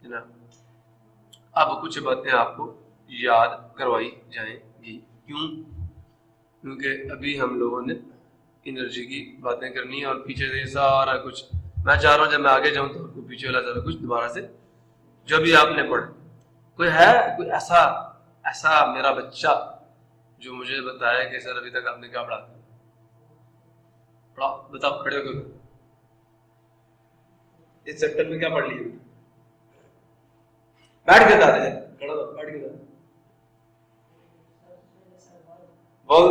है ना। अब कुछ बातें आपको याद करवाई जाएंगी। क्यों? क्योंकि अभी हम लोगों ने एनर्जी की बातें करनी है और पीछे से सारा कुछ मैं चाह रहा हूँ जब मैं आगे जाऊँ तो आपको पीछे वाला सारा कुछ दोबारा से जो भी आपने पढ़ा। कोई है कोई ऐसा ऐसा मेरा बच्चा जो मुझे बताया कि सर अभी तक आपने क्या पढ़ा पढ़ा बताओ, खड़े होकर इस चैप्टर में क्या पढ़ लिया? बैठ के बता दे, खड़ा हो बैठ के बता। बोल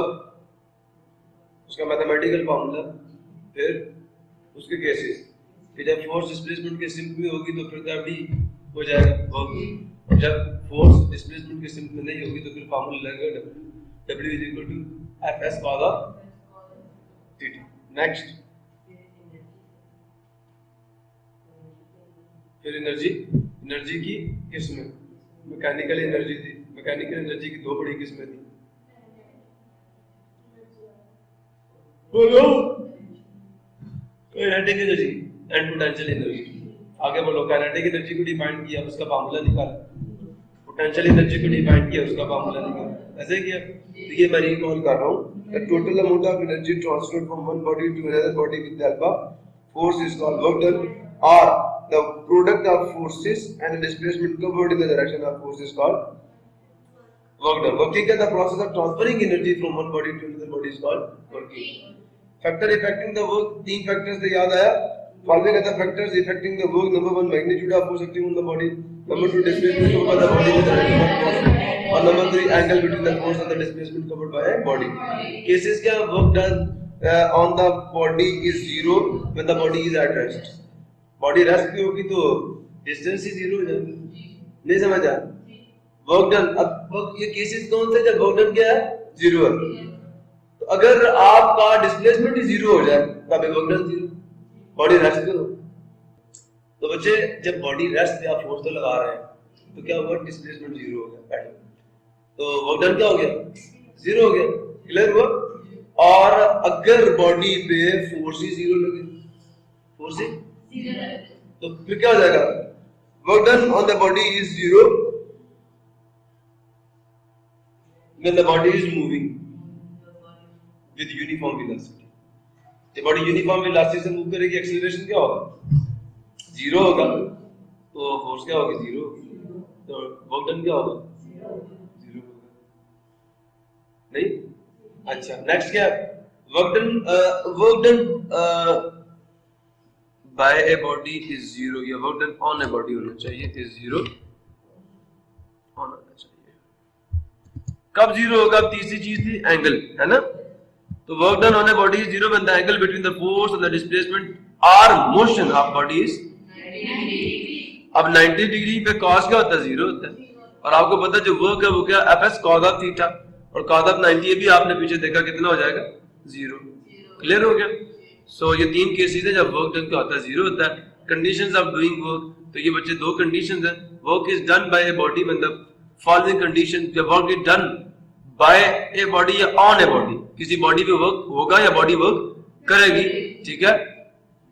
उसका मैथमेटिकल फॉर्मूला, फिर उसके केसेस, फिर जब फोर्स डिस्प्लेसमेंट के सिम्प में होगी तो फिर डब्ल्यू हो जाएगा, और जब फोर्स डिस्प्लेसमेंट के सिम्प में नहीं होगी तो फिर फॉर्मूला लगेगा W is equal to F S cos theta. Next, फिर एनर्जी की किस्में, मैकेनिकल एनर्जी थी, मैकेनिकल एनर्जी की दो बड़ी किस्में थी। बोलो, kinetic energy and potential energy. आगे बोलो, काइनेटिक एनर्जी को डिफाइन किया, उसका फार्मूला निकाला, पोटेंशियल एनर्जी को डिफाइन किया, उसका फार्मूला निकाला। ऐसे किया तो ये मैं रिकॉल कर रहा हूं, the total amount of energy transferred from one body to another body with alpha force is called work done, और the product of forces and displacement covered in the direction of force is called work done. Working का the process of transferring energy from one body to another body is called working. Factor effecting the work, तीन factors से याद आया, following other factors affecting the work: number 1 magnitude of force acting on the body, number 2 displacement covered by the body with the direction of force, और number 3 angle between the force and the displacement covered by a body. Cases क्या, work done on the body is zero when the body is at rest. body rest पे होगी तो distance ही zero हो जाएगी, नहीं समझा? work done, अब work ये cases कौन से जब work done क्या है, zero है। तो अगर आपका डिस्प्लेसमेंट ही जीरो हो जाए तब work done zero, body rest पे हो। तो बच्चे जब बॉडी रेस्ट पे आप फोर्स तो लगा रहे हैं तो क्या हुआ, डिस्प्लेसमेंट जीरो हो गया, तो वर्क डन क्या हो गया, जीरो हो गया। क्लियर हुआ? और अगर बॉडी पे फोर्स ही जीरो लगे, फोर्स ही तो फिर क्या हो जाएगा, work done on the body is zero when the body is moving with uniform velocity. जब बॉडी यूनिफॉर्म वेलोसिटी से मूव करेगी, एक्सीलरेशन क्या होगा, जीरो होगा, तो फोर्स क्या होगी, जीरो, तो वर्क डन क्या होगा, जीरो होगा, नहीं? अच्छा, नेक्स्ट क्या, work done by a body is zero, या work done on a body होना चाहिए, इज जीरो ऑन होना चाहिए। कब जीरो होगा? तीसरी चीज थी एंगल, है ना। तो work done on a body is zero when the angle between the force and the displacement R motion of body is 90 degree. अब 90 डिग्री पे कॉस क्या होता है, जीरो होता है। और आपको पता है जो वर्क है वो क्या, F S cos of theta, और कॉस ऑफ 90 ये भी आपने पीछे देखा कितना हो जाएगा, जीरो। क्लियर हो गया? सो ये तीन केसेस है जब वर्क डन क्या होता है, जीरो होता है। कंडीशंस ऑफ डूइंग वर्क, तो ये बच्चे दो कंडीशंस हैं, work is done by a body when the following condition, जब work is done by a body या ऑन ए बॉडी, किसी बॉडी पे वर्क होगा या बॉडी वर्क करेगी, ठीक है।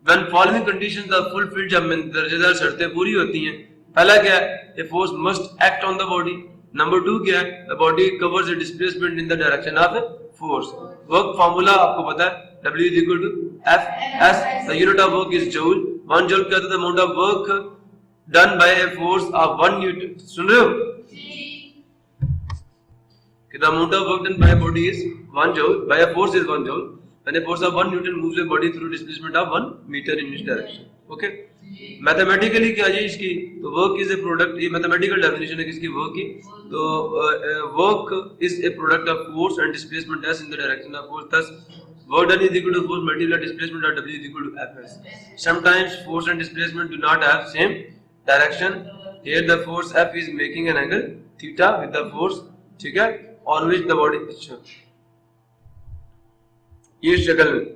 When following conditions are fulfilled, जब दर्जेदार शर्तें पूरी होती हैं। पहला क्या है, a force must act on the body. Number 2 क्या है, the body covers the displacement in the direction of force. Work formula आपको पता है, W is equal to F S, the unit of work is joule। 1 joule क्या होता है, the amount of work done by a force of 1 Newton। सुन रहे हो? The amount of work done by a body is 1 joule, by a force is 1 joule, when a force of 1 Newton moves a body through displacement of 1 meter in each direction। Okay? Mathematically क्या है इसकी, तो work is a product, ये mathematical definition है किसकी, work की। तो work is a product of force and displacement S in the direction of force, thus work done is equal to force multiplied displacement, or W is equal to Fs। Sometimes force and displacement do not have same direction। Here the force F is making an angle theta with the force, ठीक है, on which the body। अच्छा, ये शक्ल में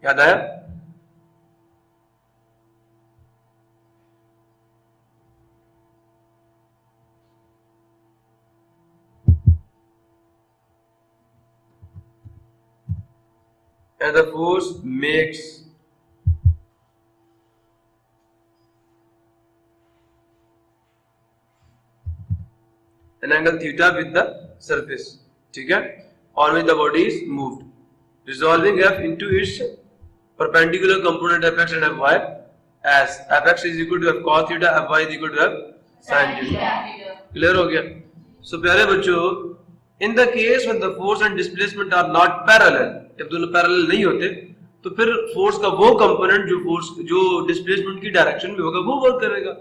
याद आया? And the force makes an angle theta with the surface, ठीक है, on which the body is moved, resolving f into its perpendicular component fx and fy as fx is equal to f cos theta, fy is equal to f sin theta. Clear हो गया? So प्यारे बच्चों, in the case when the force and displacement are not parallel, जब दोनों parallel नहीं होते तो फिर फोर्स का वो कंपोनेंट जो डिस्प्लेसमेंट की डायरेक्शन में होगा वो वर्क करेगा।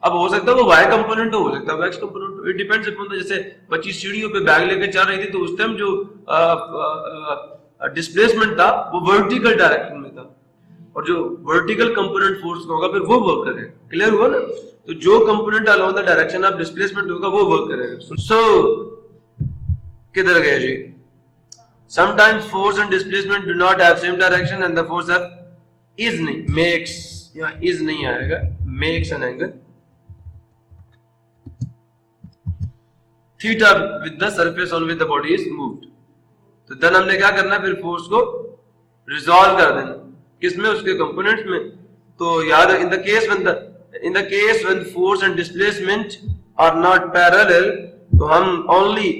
अब हो सकता है वो वाई कंपोनेंट हो सकता है x component, it depends upon, जैसे बच्ची सीढ़ियों पे बैग लेकर चल रही थी तो उस टाइम जो डिस्प्लेसमेंट था वो वर्टिकल डायरेक्शन में था, और जो वर्टिकल कंपोनेंट फोर्स का होगा फिर वो वर्क करेगा। क्लियर हुआ ना? तो जो component along the direction of displacement होगा वो वर्क करेगा। सो किधर गए जी? Sometimes force and displacement do not have same direction and the force have is नहीं makes, या is नहीं आएगा, makes an angle theta with the surface on which the body is moved। तो then हमने क्या करना, फिर फोर्स को रिजॉल्व कर देना किसमें, उसके कंपोनेंट्स में। तो याद है, in the case when force and displacement are not parallel, तो हम only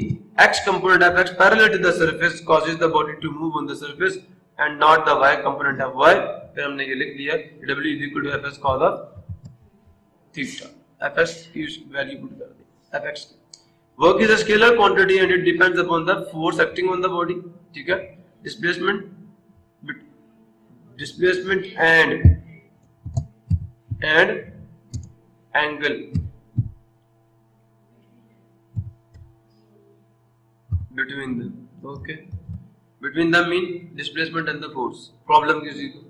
x component of x parallel to the surface causes the body to move on the surface and not the y component of y। फिर हमने ये लिख लिया w is equal to fs cos of theta, fs की value put कर दी fx की। Work is a scalar quantity and it depends upon the force acting on the body, ठीक है। displacement and angle between them, okay, between them mean displacement and the force, problem किसी को।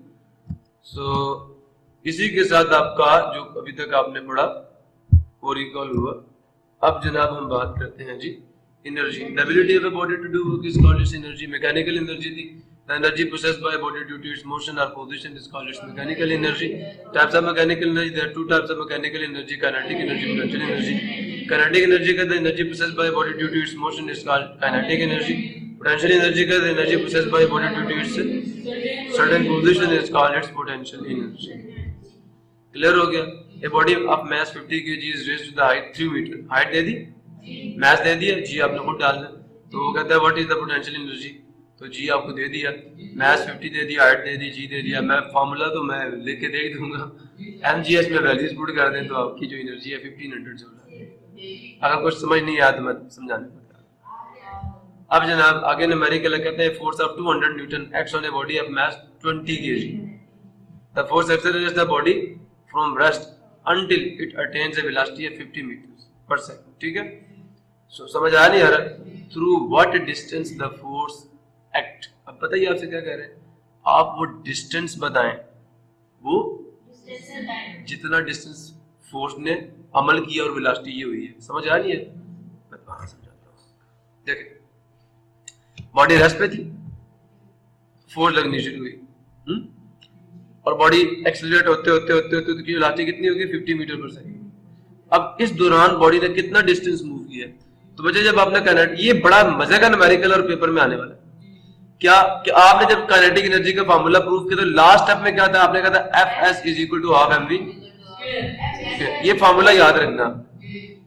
so इसी के साथ आपका जो अभी तक आपने पढ़ा वो रिकॉल हुआ। अब जनाब हम बात करते हैं जी energy. The ability of a body to do work is called its energy. Mechanical energy थी, the energy possessed by body due to its motion और position is called its mechanical energy. Types of mechanical energy, there are two types of mechanical energy, kinetic energy, potential energy. Kinetic energy का the energy possessed by body due to its motion is called kinetic energy. Potential energy का the energy possessed by body due to its certain position is called its potential energy. Clear हो गया? A body of mass 50 kg is raised to the height 3 meter। Height दे दी, मास दे दिया, जी आपने खुद डालना। तो वो कहता है what is the potential energy, तो जी आपको दे दिया, मास 50 दे दिया, हाइट दे दी, जी दे दिया। मैं फार्मूला तो मैं लिख के दे ही दूंगा, एमजीएस में वैल्यूज पुट कर दें तो आपकी जो एनर्जी है 1500 जूल। अगर कुछ समझ नहीं आया तो मैं समझाने को। अब जनाब आगे न्यूमेरिकल कहते हैं force of 200 Newton acts on a body of mass 20 kg। The force accelerates the body from rest until it attains a velocity of 50 meters per second। ठीक है? सो समझ आ नहीं आ रहा? Through what distance the force act. अब बताइए आपसे क्या कह रहे हैं, आप वो डिस्टेंस बताएं, वो जितना डिस्टेंस फोर्स ने अमल किया और वेलोसिटी ये हुई है। समझ आ रही है? मैं दोबारा समझाता हूँ। देखिए बॉडी रेस्ट पे थी, फोर्स लगनी शुरू हुई, और बॉडी एक्सेलरेट होते होते होते होते उसकी वेलोसिटी कितनी होगी, 50 मीटर पर सेकंड। अब इस दौरान बॉडी ने कितना डिस्टेंस मूव किया? तो बच्चे जब आपने काइनेटिक, ये बड़ा मजे का न्यूमेरिकल और पेपर में आने वाला है क्या, कि आपने जब काइनेटिक एनर्जी का फार्मूला प्रूव किया तो लास्ट स्टेप में क्या था, आपने कहा था Fs is equal to half mv। ये फार्मूला याद रखना।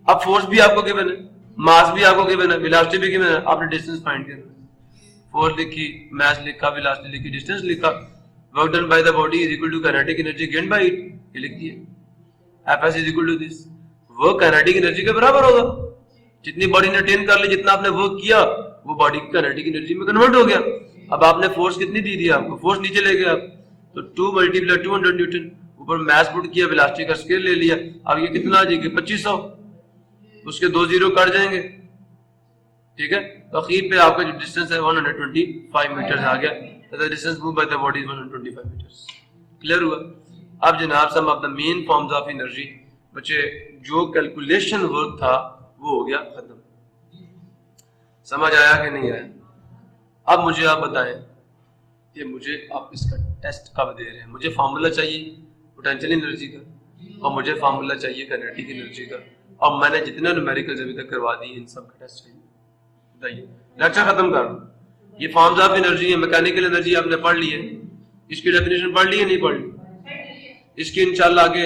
अब फोर्स भी आपको गिवन है, मास भी आपको गिवन है, वेलोसिटी भी गिवन है, आपने डिस्टेंस फाइंड करना। फोर्स लिखी, मास लिखा, वेलोसिटी लिखी, डिस्टेंस लिखा। Work done by the body is equal to kinetic energy gained by it, ये लिख दिया। Fs is equal to this, work kinetic energy के बराबर होगा। जितनी बॉडी ने अटेन कर ली, जितना आपने वर्क किया वो बॉडी की काइनेटिक एनर्जी में कन्वर्ट हो गया। अब आपने फोर्स कितनी दी थी, आपको फोर्स नीचे ले गया आप, तो 2 × 200 न्यूटन, ऊपर मास पुट किया, वेलोसिटी का स्केल ले लिया। अब ये कितना आ जाएगा, 2500, उसके 2 जीरो कट जाएंगे, ठीक है। तो आखिर पे आपका जो डिस्टेंस है 125 मीटर आ गया। The distance moved by the body is 125 meters। Clear हुआ? अब जनाब sum of the main forms of energy, बच्चे जो कैलकुलेशन वर्क था वो हो गया खत्म। समझ आया कि नहीं आया? अब मुझे आप बताएं कि मुझे आप इसका टेस्ट कब दे रहे हैं। मुझे फार्मूला चाहिए पोटेंशियल एनर्जी का, और मुझे फार्मूला चाहिए काइनेटिक एनर्जी का, और मैंने जितने न्यूमेरिकल्स अभी तक करवा दिए इन सब का टेस्ट चाहिए। बताइए, लेक्चर खत्म कर दो। ये फॉर्म्स ऑफ एनर्जी है, मैकेनिकल एनर्जी आपने पढ़ ली है, इसकी डेफिनेशन पढ़ ली है, नहीं पढ़ ली? इसकी इंशाल्लाह आगे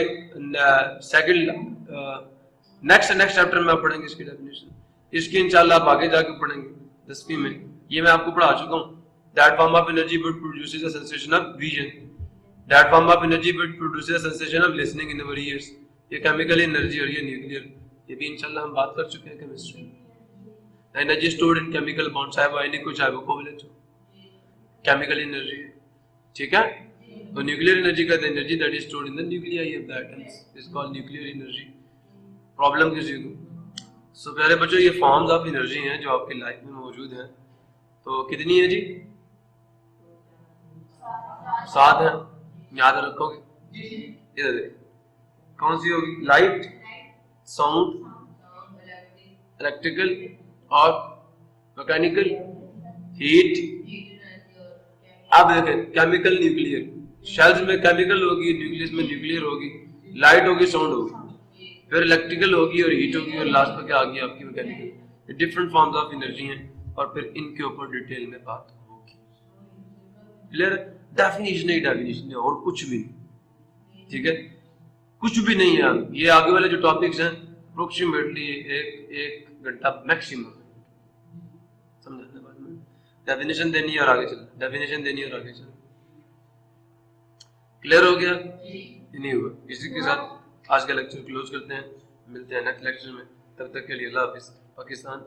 नेक्स्ट चैप्टर में आप पढ़ेंगे इसकी डेफिनेशन। इसकी इंशाल्लाह आप आगे जाके पढ़ेंगे 10वीं में, ये मैं आपको पढ़ा चुका हूँ। That form of energy which produces a sensation of vision, that form of energy which produces a sensation of listening in our years. ये केमिकल एनर्जी और ये न्यूक्लियर, ये भी इंशाल्लाह हम बात कर चुके हैं केमिस्ट्री में। Energy stored in chemical bond, चाहे वो आयनिक हो चाहे वो कोवलेंट हो, केमिकल एनर्जी, ठीक है। तो न्यूक्लियर एनर्जी का energy that is stored in the nuclei of the atoms is called nuclear energy. Problem किसी को? सो प्यारे बच्चों, ये फॉर्म्स ऑफ एनर्जी हैं जो आपकी लाइफ में मौजूद हैं। तो कितनी है जी? 7 है, याद रखोगे। इधर देखिए, कौन सी होगी? लाइट, साउंड, इलेक्ट्रिकल और मैकेनिकल, हीट। अब देखें केमिकल, न्यूक्लियर, शेल्स में केमिकल होगी, न्यूक्लियस में न्यूक्लियर होगी, लाइट होगी, साउंड होगी, फिर इलेक्ट्रिकल होगी और हीट होगी और लास्ट में क्या आ गई आपकी? मैकेनिकल। ये डिफरेंट फॉर्म्स ऑफ एनर्जी हैं और फिर इनके ऊपर डिटेल में बात होगी। क्लियर? डेफिनेशन ही डेफिनेशन है और कुछ भी नहीं, ठीक है, कुछ भी नहीं है। ये आगे वाले जो टॉपिक्स हैं अप्रोक्सीमेटली एक घंटा मैक्सिमम, समझाने बाद में डेफिनेशन देनी है और आगे चलना, डेफिनेशन देनी है और आगे चलना। क्लियर हो गया? नहीं हुआ? इसी के साथ आज का लेक्चर क्लोज करते हैं, मिलते हैं नेक्स्ट लेक्चर में। तब तक के लिए अल्लाह हाफिज। पाकिस्तान